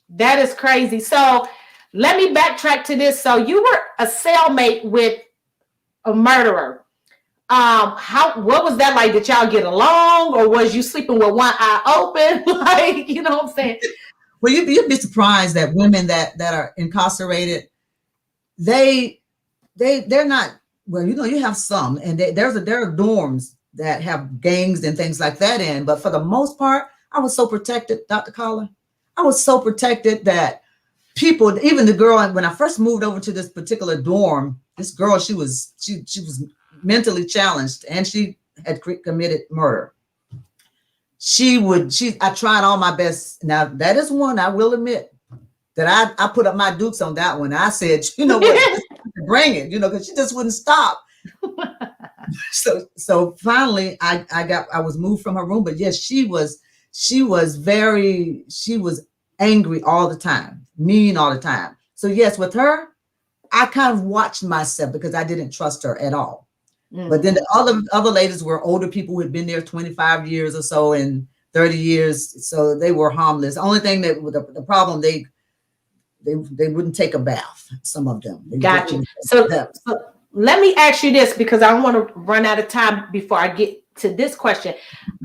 That is crazy. So let me backtrack to this. So you were a cellmate with a murderer. What was that like? Did y'all get along, or was you sleeping with one eye open? Like, you know what I'm saying? Well, you'd be surprised that women that are incarcerated, they're not. Well, you have some, and there are dorms that have gangs and things like that in. But for the most part, I was so protected, Dr. Carla. I was so protected that people, even the girl, when I first moved over to this particular dorm, this girl, she was mentally challenged, and she had committed murder. I tried all my best. Now that is one I will admit that I put up my dukes on that one. I said, you know what, bring it, because she just wouldn't stop. So finally I was moved from her room. But yes, she was angry all the time, mean all the time. So yes, with her, I kind of watched myself because I didn't trust her at all. But then the other ladies were older people who had been there 25 years or so and 30 years. So they were harmless. The only thing that the problem, they wouldn't take a bath. Some of them. Got you. So let me ask you this, because I don't want to run out of time before I get to this question.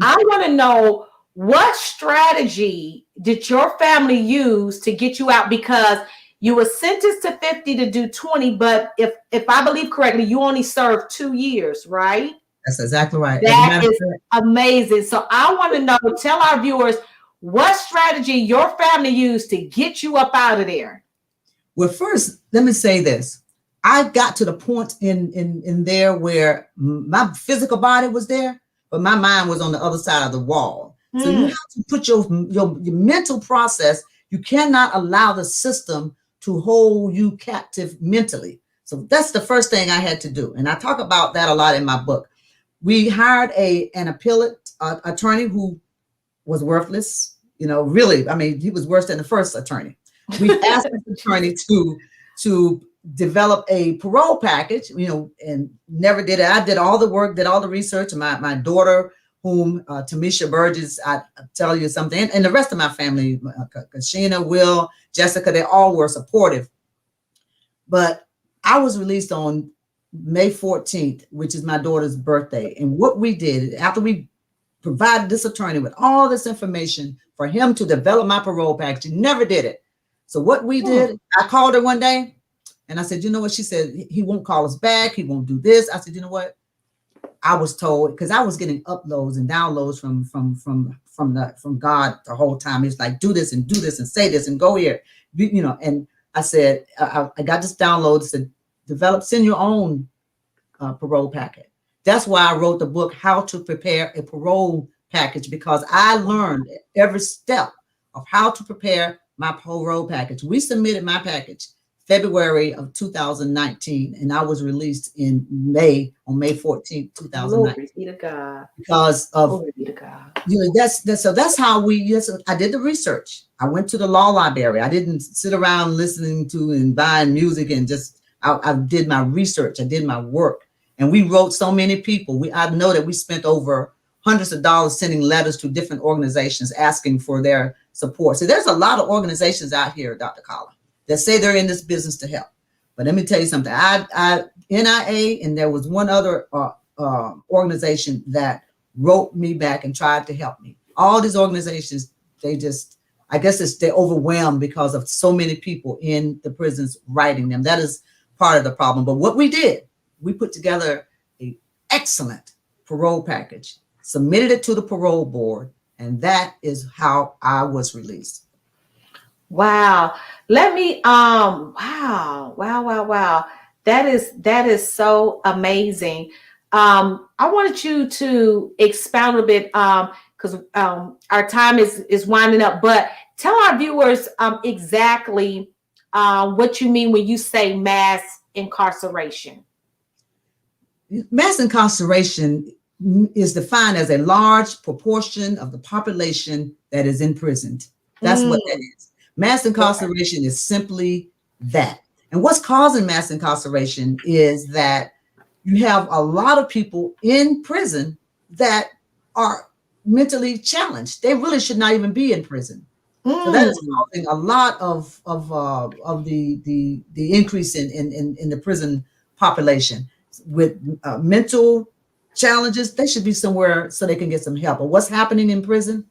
I want to know, what strategy did your family use to get you out? Because you were sentenced to 50 to do 20, but if I believe correctly, you only served 2 years, right? That's exactly right. That is amazing. So I want to know, tell our viewers, what strategy your family used to get you up out of there? Well, first, let me say this. I got to the point in there where my physical body was there, but my mind was on the other side of the wall. So you have to put your mental process. You cannot allow the system to hold you captive mentally. So that's the first thing I had to do. And I talk about that a lot in my book. We hired an appellate attorney who was worthless. Really, I mean, he was worse than the first attorney. We asked the attorney to develop a parole package, and never did it. I did all the work, did all the research. My daughter, whom Tamisha Burgess, I tell you something, and the rest of my family, Sheena, Will, Jessica, they all were supportive. But I was released on May 14th, which is my daughter's birthday. And what we did, after we provided this attorney with all this information for him to develop my parole package, he never did it. So what we did, I called her one day and I said, you know what? She said, he won't call us back. He won't do this. I said, you know what? I was told, because I was getting uploads and downloads from God the whole time. It's like, do this and say this and go here, and I said, I got this download, said, send your own parole packet. That's why I wrote the book, How to Prepare a Parole Package, because I learned every step of how to prepare my parole package. We submitted my package February of 2019, and I was released on May 14th, 2019. Glory be to God. Because of Glory be to God. That's how I did the research. I went to the law library. I didn't sit around listening to and buying music and I did my research. I did my work. And we wrote so many people. I know that we spent over hundreds of dollars sending letters to different organizations asking for their support. So there's a lot of organizations out here, Dr. Carla, that say they're in this business to help. But let me tell you something. NIA, and there was one other organization that wrote me back and tried to help me. All these organizations, I guess they're overwhelmed because of so many people in the prisons writing them. That is part of the problem. But what we did, we put together an excellent parole package, submitted it to the parole board, and that is how I was released. Wow. Let me, wow. That is so amazing. I wanted you to expound a bit, because our time is winding up, but tell our viewers exactly what you mean when you say mass incarceration. Mass incarceration is defined as a large proportion of the population that is imprisoned. That's what that is. Mass incarceration is simply that. And what's causing mass incarceration is that you have a lot of people in prison that are mentally challenged. They really should not even be in prison. So that is causing a lot of the increase in the prison population with mental challenges. They should be somewhere so they can get some help. But what's happening in prison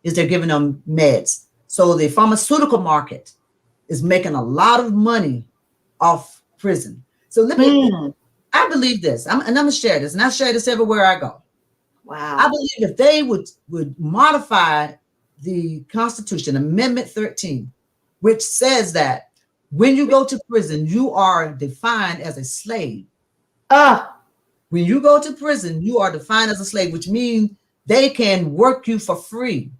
is they're giving them meds. So the pharmaceutical market is making a lot of money off prison. So I believe this, and I'm gonna share this, and I share this everywhere I go. Wow. I believe if they would modify the Constitution, Amendment 13, which says that when you go to prison, you are defined as a slave. When you go to prison, you are defined as a slave, which means they can work you for free.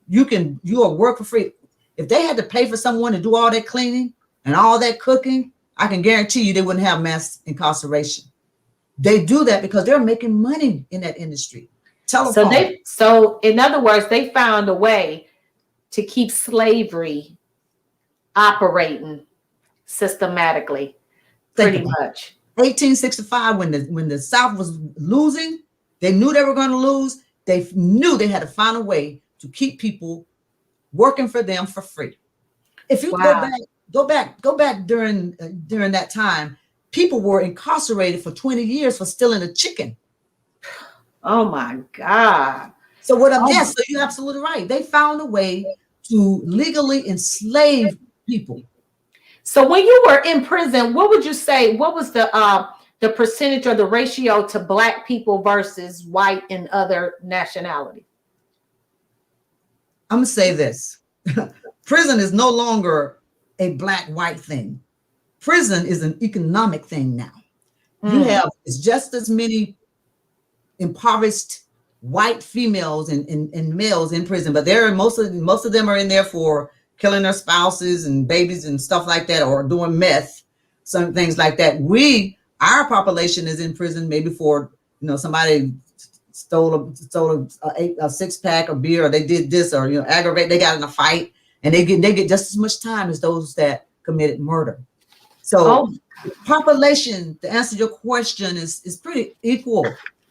You will work for free. If they had to pay for someone to do all that cleaning and all that cooking, I can guarantee you they wouldn't have mass incarceration. They do that because they're making money in that industry. Telephone. So in other words, they found a way to keep slavery operating systematically, pretty much. 1865, when the South was losing, they knew they were going to lose. They knew they had to find a way to keep people working for them for free. If you go back during that time, people were incarcerated for 20 years for stealing a chicken. Oh my God. So yes, so you're absolutely right. They found a way to legally enslave people. So when you were in prison, what would you say? What was the percentage or the ratio to Black people versus white and other nationality? I'm gonna say this. Prison is no longer a Black-white thing. Prison is an economic thing now. It's just as many impoverished white females and males in prison, but most of them are in there for killing their spouses and babies and stuff like that, or doing meth, some things like that. Our population is in prison maybe for, somebody stole a six-pack of beer, or they did this, or aggravate, they got in a fight, and they get just as much time as those that committed murder. So population, to answer your question, is pretty equal.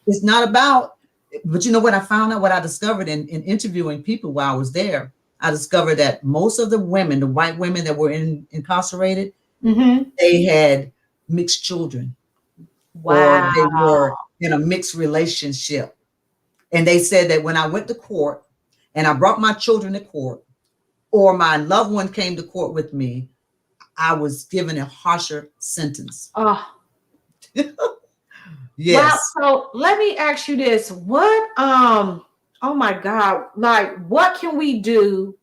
It's not about, but you know what I found out, what I discovered in interviewing people while I was there, I discovered that most of the women, the white women that were incarcerated, they had mixed children. Wow. Or they were in a mixed relationship. And they said that when I went to court and I brought my children to court, or my loved one came to court with me, I was given a harsher sentence. Oh. Yes. Wow. So let me ask you this. What, oh my God, like what can we do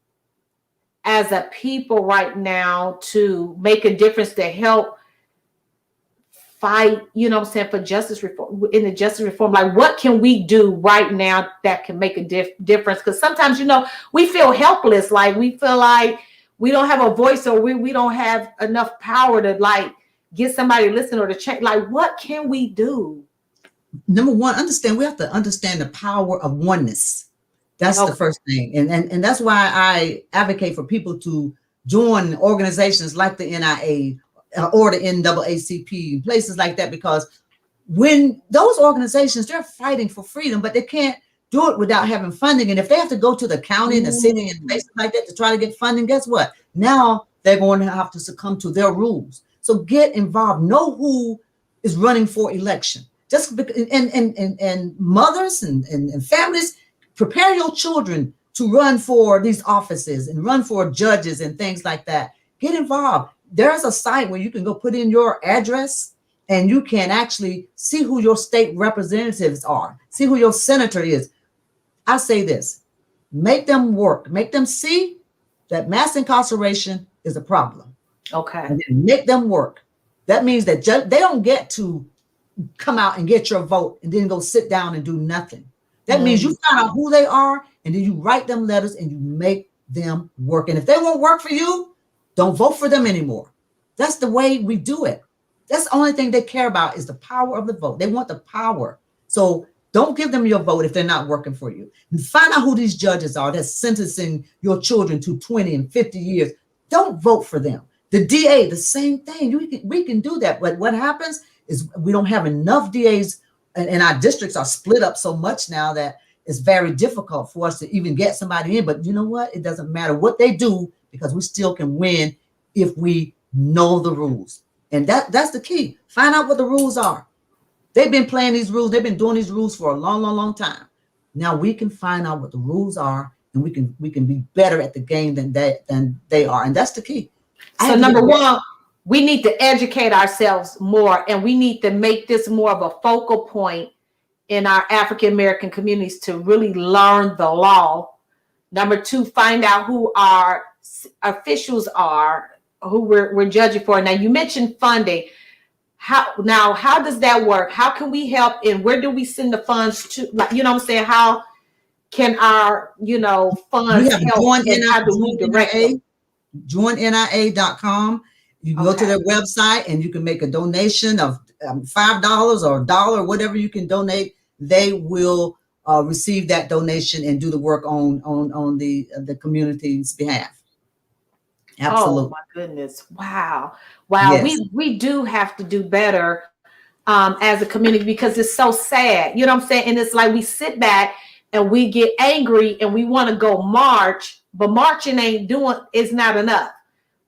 as a people right now to make a difference to help fight, for justice reform, in the justice reform? Like what can we do right now that can make a difference? Because sometimes, we feel helpless. Like we feel like we don't have a voice, or we don't have enough power to like get somebody to listen or to check. Like what can we do? Number one, we have to understand the power of oneness. That's the first thing. And that's why I advocate for people to join organizations like the NIA or the NAACP, places like that, because when those organizations, they're fighting for freedom, but they can't do it without having funding. And if they have to go to the county and the city and places like that to try to get funding, guess what? Now they're going to have to succumb to their rules. So get involved. Know who is running for election. Just and mothers and families, prepare your children to run for these offices and run for judges and things like that. Get involved. There's a site where you can go put in your address and you can actually see who your state representatives are, see who your senator is. I say this, make them work, make them see that mass incarceration is a problem. Okay. And then make them work. That means that they don't get to come out and get your vote and then go sit down and do nothing. That means you find out who they are and then you write them letters and you make them work. And if they won't work for you, don't vote for them anymore. That's the way we do it. That's the only thing they care about is the power of the vote. They want the power. So don't give them your vote if they're not working for you. And find out who these judges are that's sentencing your children to 20 and 50 years. Don't vote for them. The DA, the same thing. We can do that. But what happens is we don't have enough DAs, and our districts are split up so much now that it's very difficult for us to even get somebody in. But you know what? It doesn't matter what they do because we still can win if we know the rules. And that's the key. Find out what the rules are. They've been playing these rules. They've been doing these rules for a long, long, long time. Now we can find out what the rules are, and we can be better at the game than they are. And that's the key. So number one, we need to educate ourselves more, and we need to make this more of a focal point in our African-American communities to really learn the law. Number two, find out who our officials are, who we're judging for. Now, you mentioned funding. How does that work? How can we help, and where do we send the funds to? Like, you know what I'm saying? How can our, funds We have help, and how do we direct them? joinnia.com. You can go to their website and you can make a donation of $5 or $1, whatever you can donate. They will receive that donation and do the work on the community's behalf. Absolutely. Oh my goodness! Wow. Yes. We do have to do better as a community, because it's so sad. You know what I'm saying? And it's like we sit back and we get angry and we want to go march, but marching is not enough.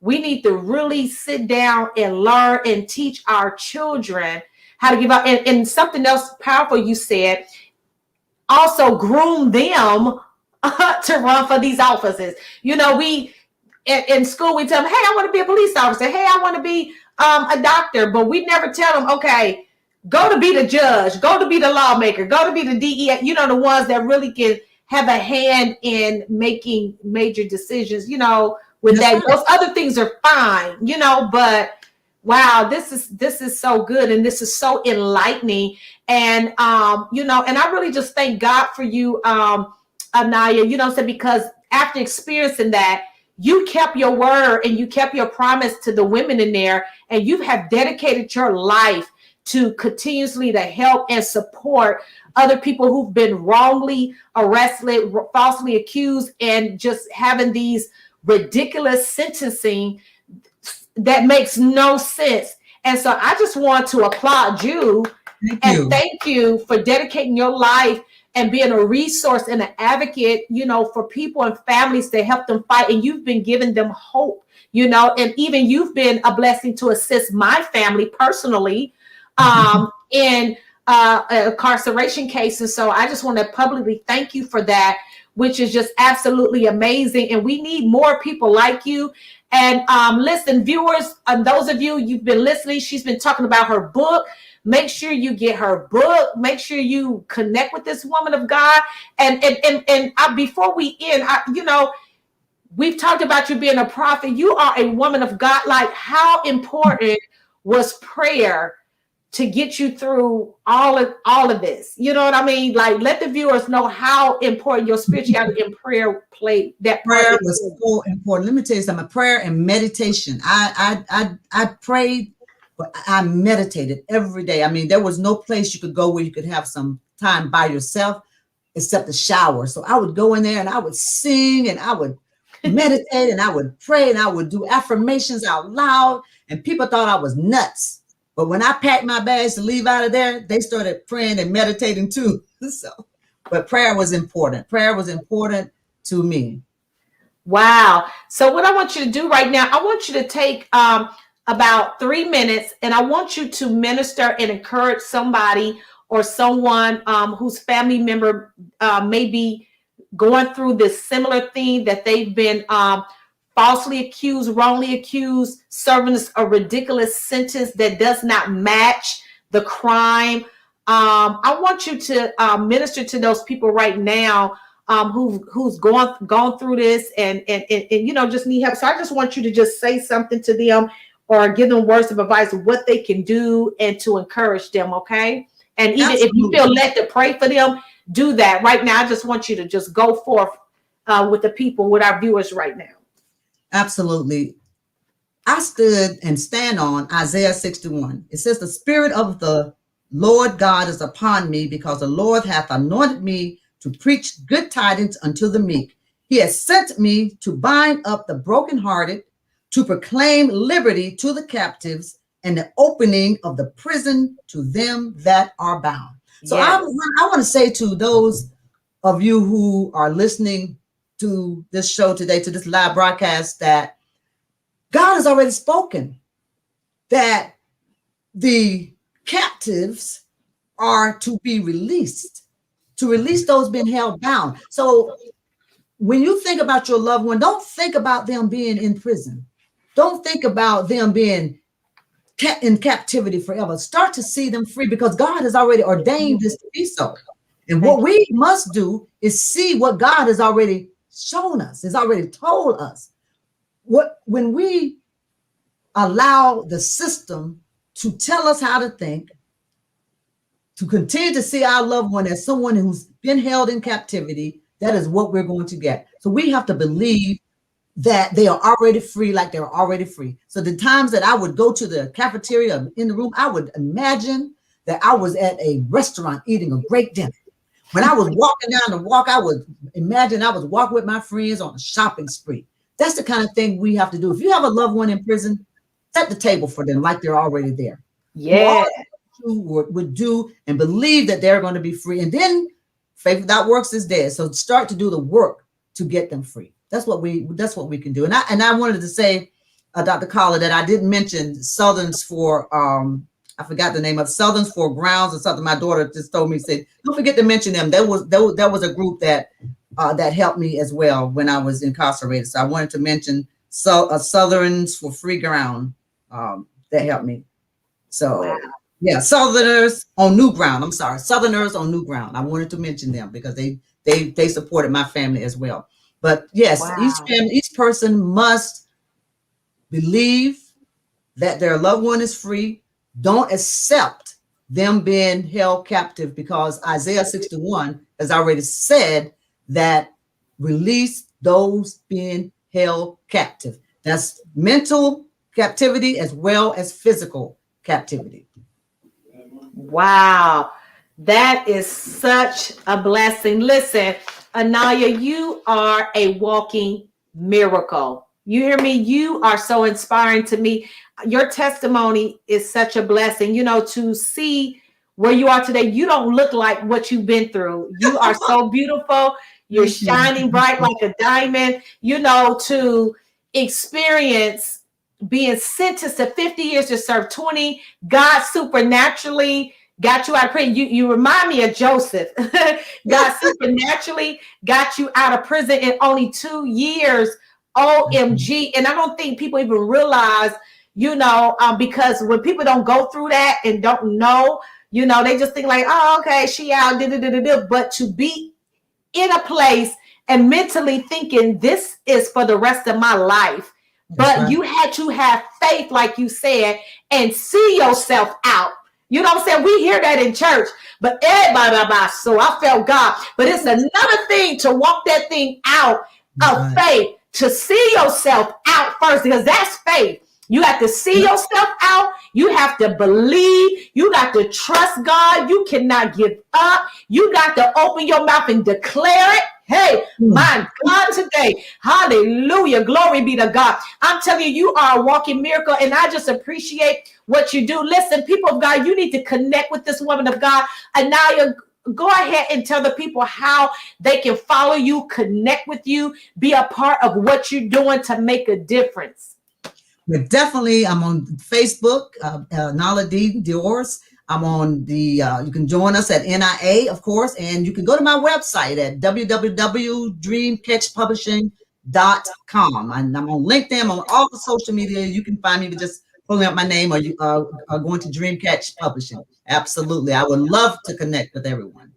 We need to really sit down and learn and teach our children how to give up. And something else powerful you said, also groom them to run for these offices. We in school, we tell them, hey, I want to be a police officer. Hey, I want to be a doctor. But we never tell them, okay, go to be the judge, go to be the lawmaker, go to be the DEA, the ones that really can have a hand in making major decisions, with That's that. right. Those other things are fine, but wow, this is so good, and this is so enlightening. And and I really just thank God for you, Anaya, because after experiencing that, you kept your word and you kept your promise to the women in there, and you have dedicated your life to continuously to help and support other people who've been wrongly arrested, falsely accused, and just having these ridiculous sentencing that makes no sense. And so I just want to applaud you and thank you for dedicating your life and being a resource and an advocate, for people and families to help them fight. And you've been giving them hope, and even you've been a blessing to assist my family personally in incarceration cases. So I just want to publicly thank you for that, which is just absolutely amazing. And we need more people like you. And listen, viewers, those of you've been listening, she's been talking about her book. Make sure you get her book. Make sure you connect with this woman of God. And before we end, we've talked about you being a prophet. You are a woman of God. Like, how important was prayer to get you through all of this? You know what I mean? Like, let the viewers know how important your spirituality and prayer played. That prayer was so important. Let me tell you something. Prayer and meditation. I prayed, but I meditated every day. I mean, there was no place you could go where you could have some time by yourself except the shower. So I would go in there and I would sing and I would meditate and I would pray and I would do affirmations out loud. And people thought I was nuts. But when I packed my bags to leave out of there, they started praying and meditating too. So, but prayer was important. Prayer was important to me. Wow. So what I want you to do right now, I want you to take about 3 minutes, and I want you to minister and encourage somebody or someone whose family member may be going through this similar thing, that they've been falsely accused, wrongly accused, serving a ridiculous sentence that does not match the crime. I want you to minister to those people right now who's gone through this and just need help. So I just want you to just say something to them or give them words of advice of what they can do and to encourage them, okay? And even if you feel led to pray for them, do that right now. I just want you to just go forth with the people, with our viewers right now. Absolutely. I stood and stand on Isaiah 61. It says, the Spirit of the Lord God is upon me, because the Lord hath anointed me to preach good tidings unto the meek. He has sent me to bind up the brokenhearted, to proclaim liberty to the captives, and the opening of the prison to them that are bound. So yes. I want to say to those of you who are listening to this show today, to this live broadcast, that God has already spoken that the captives are to be released, to release those being held bound. So when you think about your loved one, don't think about them being in prison. Don't think about them being kept in captivity forever. Start to see them free, because God has already ordained this to be so. And what we must do is see what God has already shown us, has already told us. When we allow the system to tell us how to think, to continue to see our loved one as someone who's been held in captivity, that is what we're going to get. So we have to believe that they are already free, like they're already free. So the times that I would go to the cafeteria in the room, I would imagine that I was at a restaurant eating a great dinner. When I was walking down the walk, I would imagine I was walking with my friends on a shopping spree. That's the kind of thing we have to do. If you have a loved one in prison, set the table for them like they're already there. Yeah. You would do and believe that they're going to be free. And then faith without works is dead. So start to do the work to get them free. That's what we can do. And I wanted to say, Dr. Carla, that I didn't mention Southerns for I forgot the name of Southerns for Grounds or something. My daughter just told me, said, don't forget to mention them. That was a group that helped me as well when I was incarcerated. So I wanted to mention Southerns for Free Ground that helped me. So wow. Yeah, Southerners on New Ground. I'm sorry, Southerners on New Ground. I wanted to mention them because they supported my family as well. But yes, wow. each person must believe that their loved one is free. Don't accept them being held captive, because Isaiah 61 has already said that release those being held captive. That's mental captivity as well as physical captivity. Wow. That is such a blessing. Listen, Annala, you are a walking miracle. You hear me? You are so inspiring to me. Your testimony is such a blessing, to see where you are today. You don't look like what you've been through. You are so beautiful. You're shining bright like a diamond, to experience being sentenced to 50 years to serve 20. God supernaturally got you out of prison. You remind me of Joseph. God supernaturally got you out of prison in only 2 years. OMG. And I don't think people even realize, because when people don't go through that and don't know, they just think like, oh, okay, she out. But to be in a place and mentally thinking this is for the rest of my life. But you had to have faith, like you said, and see yourself out. You know what I'm saying? We hear that in church, but so I felt God. But it's another thing to walk that thing out of faith, to see yourself out first, because that's faith. You have to see yourself out. You have to believe. You got to trust God. You cannot give up. You got to open your mouth and declare it. Hey, my God, today, hallelujah, glory be to God. I'm telling you, you are a walking miracle, and I just appreciate what you do. Listen, people of God, you need to connect with this woman of God. Annala, go ahead and tell the people how they can follow you, connect with you, be a part of what you're doing to make a difference. But definitely, I'm on Facebook, Annala Diors. I'm on the, you can join us at NIA, of course, and you can go to my website at www.dreamcatchpublishing.com. And I'm on LinkedIn, on all the social media. You can find me by just pulling up my name, or you are going to Dreamcatch Publishing. Absolutely. I would love to connect with everyone.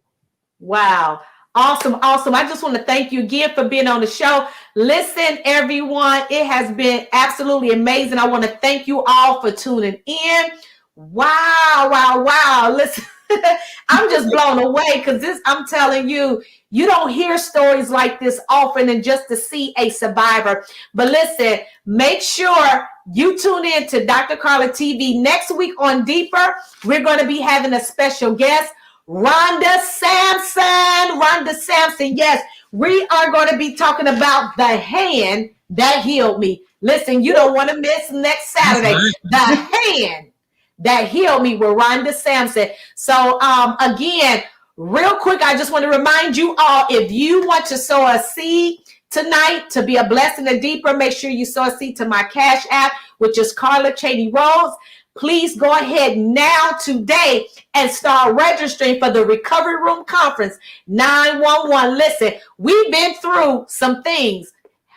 Wow. Awesome. I just want to thank you again for being on the show. Listen, everyone, it has been absolutely amazing. I want to thank you all for tuning in. Wow. Listen, I'm just blown away, because I'm telling you, you don't hear stories like this often, and just to see a survivor. But listen, make sure you tune in to Dr. Carla TV next week on Deeper. We're going to be having a special guest, Rhonda Sampson. Yes, we are going to be talking about the hand that healed me. Listen, you don't want to miss next Saturday. The hand that healed me with Rhonda Sampson. So again, real quick, I just want to remind you all, if you want to sow a seed tonight to be a blessing and Deeper, make sure you sow a seed to my Cash App, which is Carla Chaney-Rhodes. Please go ahead now today and start registering for the Recovery Room Conference 911. Listen, we've been through some things.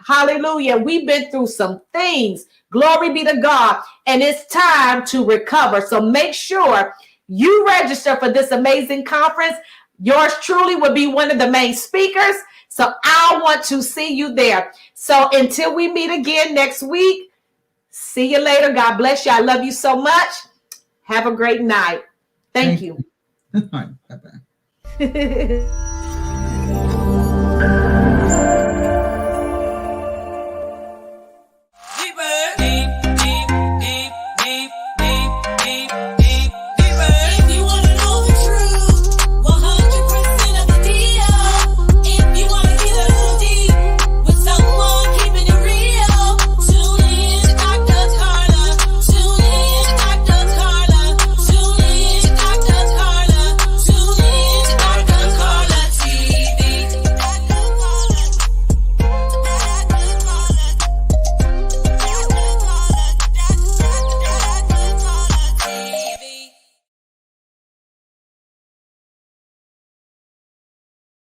Hallelujah. We've been through some things. Glory be to God. And it's time to recover. So make sure you register for this amazing conference. Yours truly will be one of the main speakers. So I want to see you there. So until we meet again next week, see you later. God bless you. I love you so much. Have a great night. Thank you. Bye-bye.